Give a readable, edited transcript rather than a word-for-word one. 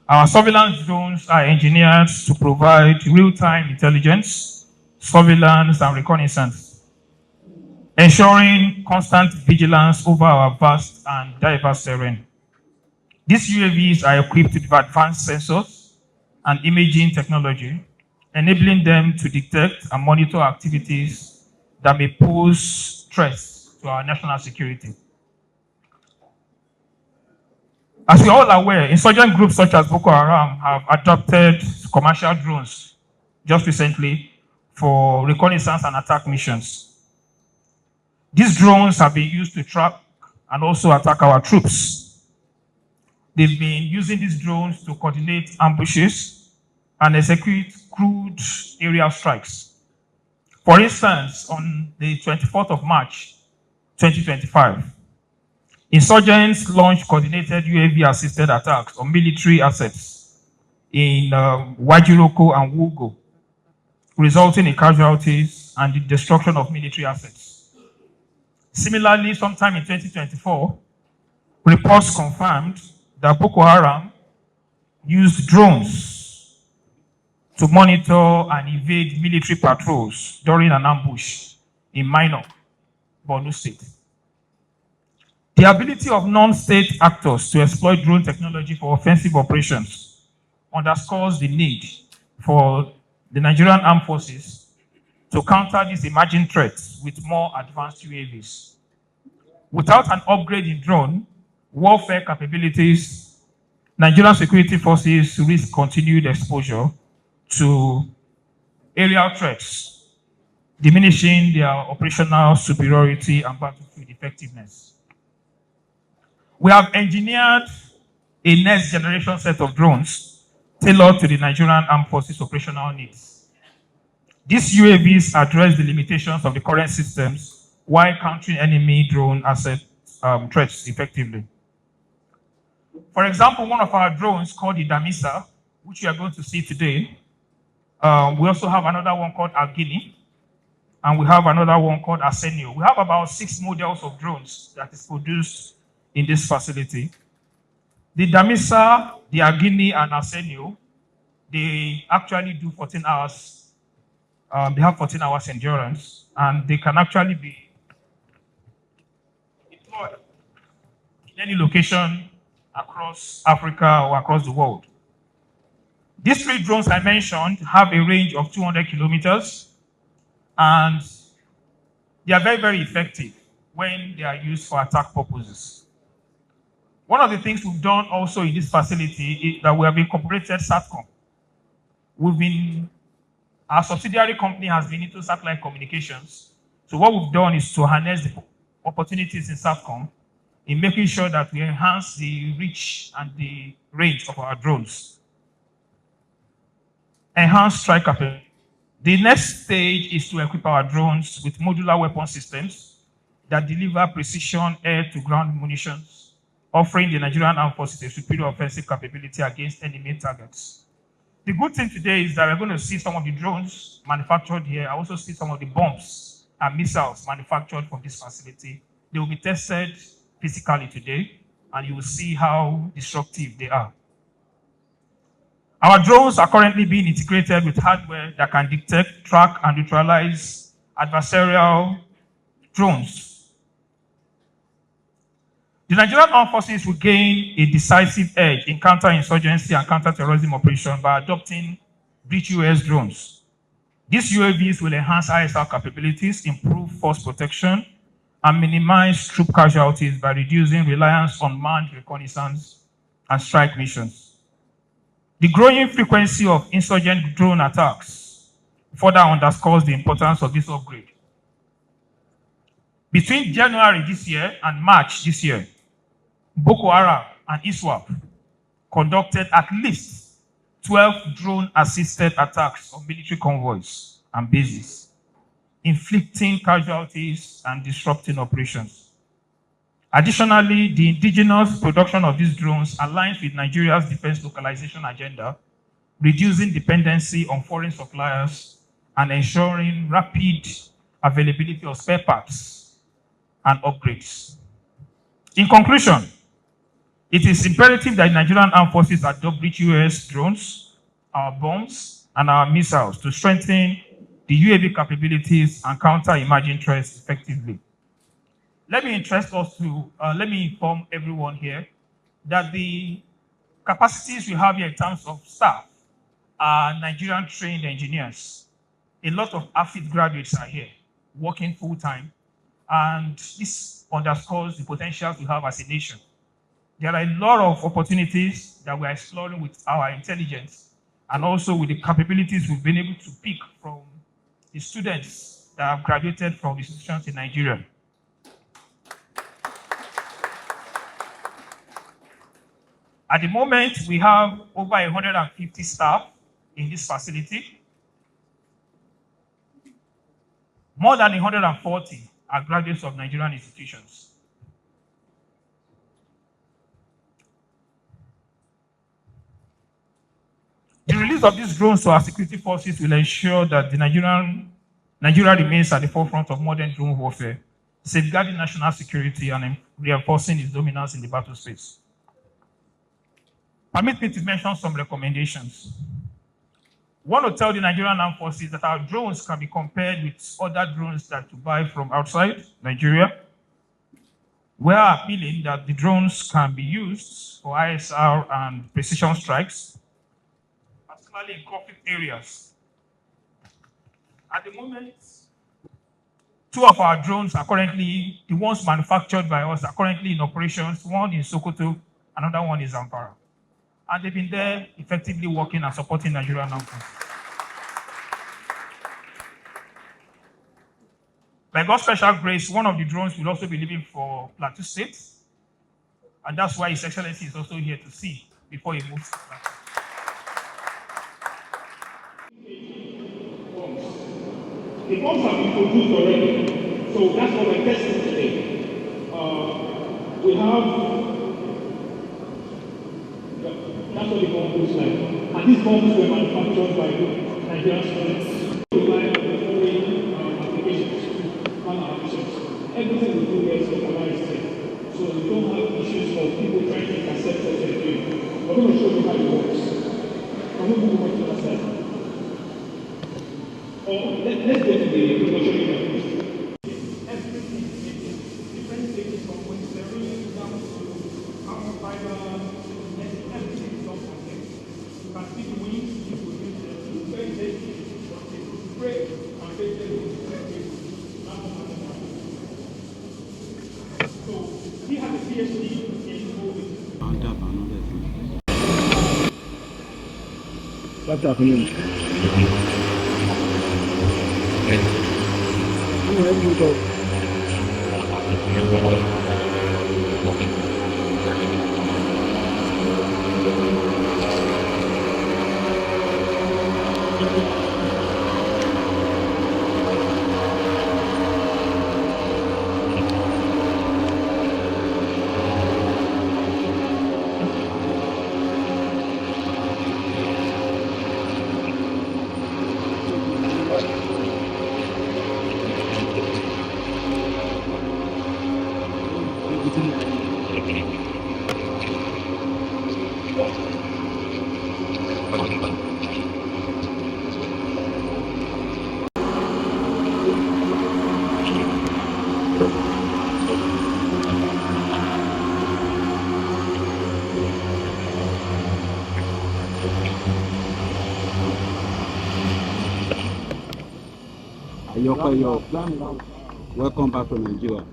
Our surveillance drones are engineered to provide real-time intelligence, surveillance, and reconnaissance, ensuring constant vigilance over our vast and diverse terrain. These UAVs are equipped with advanced sensors and imaging technology, enabling them to detect and monitor activities that may pose threats to our national security. As we are all aware, insurgent groups such as Boko Haram have adopted commercial drones just recently for reconnaissance and attack missions. These drones have been used to track and also attack our troops. They've been using these drones to coordinate ambushes and execute crude aerial strikes. For instance, on the 24th of March, 2025, insurgents launched coordinated UAV-assisted attacks on military assets in Wajiroko and Wugo, resulting in casualties and the destruction of military assets. Similarly, sometime in 2024, reports confirmed that Boko Haram used drones to monitor and evade military patrols during an ambush in Minor, Borno State. The ability of non-state actors to exploit drone technology for offensive operations underscores the need for the Nigerian Armed Forces to counter these emerging threats with more advanced UAVs. Without an upgrade in drone warfare capabilities, Nigerian security forces risk continued exposure to aerial threats, diminishing their operational superiority and battlefield effectiveness. We have engineered a next generation set of drones tailored to the Nigerian Armed Forces operational needs. These UAVs address the limitations of the current systems while countering enemy drone asset threats effectively. For example, one of our drones called the Damisa, which we are going to see today, we also have another one called Agini, and we have another one called Arsenio. We have about 6 models of drones that is produced in this facility. The Damisa, the Agini, and Arsenio, they actually do 14 hours. They have 14 hours endurance, and they can actually be deployed in any location across Africa or across the world. These 3 drones I mentioned have a range of 200 kilometers, and they are very, very effective when they are used for attack purposes. One of the things we've done also in this facility is that we have incorporated SATCOM. Our subsidiary company has been into satellite communications. So what we've done is to harness the opportunities in SATCOM in making sure that we enhance the reach and the range of our drones. Enhanced strike capability. The next stage is to equip our drones with modular weapon systems that deliver precision air-to-ground munitions, offering the Nigerian Armed Forces a superior offensive capability against enemy targets. The good thing today is that we're going to see some of the drones manufactured here. I also see some of the bombs and missiles manufactured from this facility. They will be tested physically today, and you will see how disruptive they are. Our drones are currently being integrated with hardware that can detect, track, and neutralize adversarial drones. The Nigerian Armed Forces will gain a decisive edge in counterinsurgency and counterterrorism operations by adopting breach US drones. These UAVs will enhance ISR capabilities, improve force protection, and minimize troop casualties by reducing reliance on manned reconnaissance and strike missions. The growing frequency of insurgent drone attacks further underscores the importance of this upgrade. Between January this year and March this year, Boko Haram and ISWAP conducted at least 12 drone-assisted attacks on military convoys and bases, inflicting casualties and disrupting operations. Additionally, the indigenous production of these drones aligns with Nigeria's defense localization agenda, reducing dependency on foreign suppliers and ensuring rapid availability of spare parts and upgrades. In conclusion, It is imperative that Nigerian armed forces adopt rich US drones, our bombs, and our missiles to strengthen the UAV capabilities and counter emerging threats effectively. Let me inform everyone here that the capacities we have here in terms of staff are Nigerian trained engineers. A lot of AFIT graduates are here working full-time, and this underscores the potential we have as a nation. There are a lot of opportunities that we are exploring with our intelligence and also with the capabilities we've been able to pick from the students that have graduated from institutions in Nigeria. At the moment, we have over 150 staff in this facility. More than 140 are graduates of Nigerian institutions. The release of these drones to our security forces will ensure that Nigeria remains at the forefront of modern drone warfare, safeguarding national security and reinforcing its dominance in the battle space. Permit me to mention some recommendations. I want to tell the Nigerian armed forces that our drones can be compared with other drones that to buy from outside Nigeria. We are appealing that the drones can be used for ISR and precision strikes, particularly in conflict areas. At the moment, two of our drones are currently, the ones manufactured by us are currently in operations, one in Sokoto, another one in Zamfara. And they've been there effectively working and supporting Nigerian armed forces. By God's special grace, one of the drones will also be leaving for Plateau State, and that's why His Excellency is also here to see before he moves to Plateau. The bombs have been produced already, so that's what we're testing today. We have. That's what the bomb looks like. And these bombs were manufactured by Nigerian students. We rely on the following applications, everything we do here is localized, so we don't have issues of people trying to intercept what they're doing. We're going to show you how it works. Can we move on to that side? Let's go to the production area. Everything is different stages from point down to carbon fiber. Everything is done from there. You can see the wings, you will use the very basic, but it will spray and basically so he has a PhD in moving. What's happening? Welcome back to Nigeria.